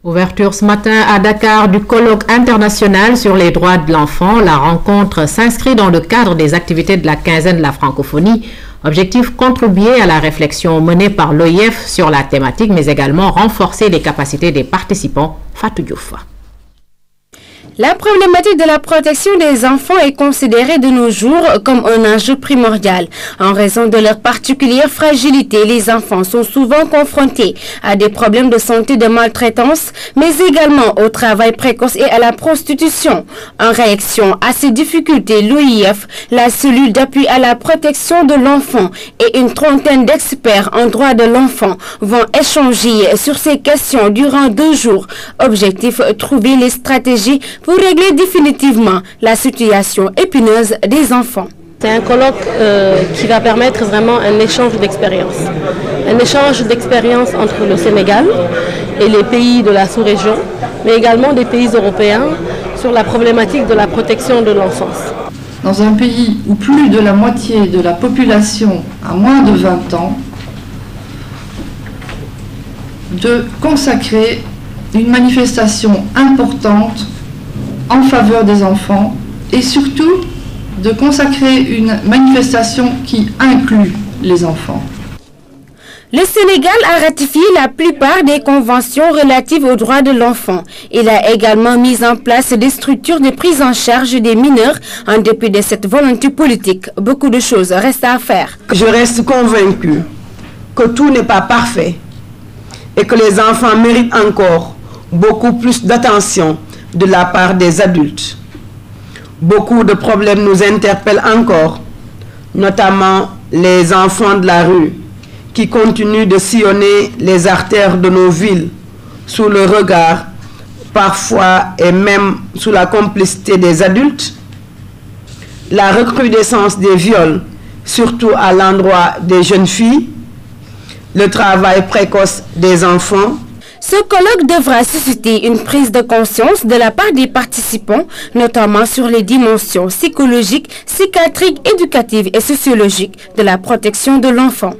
Ouverture ce matin à Dakar du colloque international sur les droits de l'enfant. La rencontre s'inscrit dans le cadre des activités de la quinzaine de la francophonie. Objectif, contribuer à la réflexion menée par l'OIF sur la thématique, mais également renforcer les capacités des participants. Fatou Diouf. La problématique de la protection des enfants est considérée de nos jours comme un enjeu primordial. En raison de leur particulière fragilité, les enfants sont souvent confrontés à des problèmes de santé, de maltraitance, mais également au travail précoce et à la prostitution. En réaction à ces difficultés, l'OIF, la cellule d'appui à la protection de l'enfant et une trentaine d'experts en droit de l'enfant vont échanger sur ces questions durant 2 jours. Objectif, trouver les stratégies pour régler définitivement la situation épineuse des enfants. C'est un colloque qui va permettre vraiment un échange d'expériences. Un échange d'expériences entre le Sénégal et les pays de la sous-région, mais également des pays européens sur la problématique de la protection de l'enfance. Dans un pays où plus de la moitié de la population a moins de 20 ans, de consacrer une manifestation importante en faveur des enfants et surtout de consacrer une manifestation qui inclut les enfants. Le Sénégal a ratifié la plupart des conventions relatives aux droits de l'enfant. Il a également mis en place des structures de prise en charge des mineurs. En dépit de cette volonté politique, beaucoup de choses restent à faire. Je reste convaincu que tout n'est pas parfait et que les enfants méritent encore beaucoup plus d'attention de la part des adultes. Beaucoup de problèmes nous interpellent encore, notamment les enfants de la rue qui continuent de sillonner les artères de nos villes sous le regard, parfois et même sous la complicité des adultes. La recrudescence des viols, surtout à l'endroit des jeunes filles, le travail précoce des enfants. Ce colloque devra susciter une prise de conscience de la part des participants, notamment sur les dimensions psychologiques, psychiatriques, éducatives et sociologiques de la protection de l'enfant.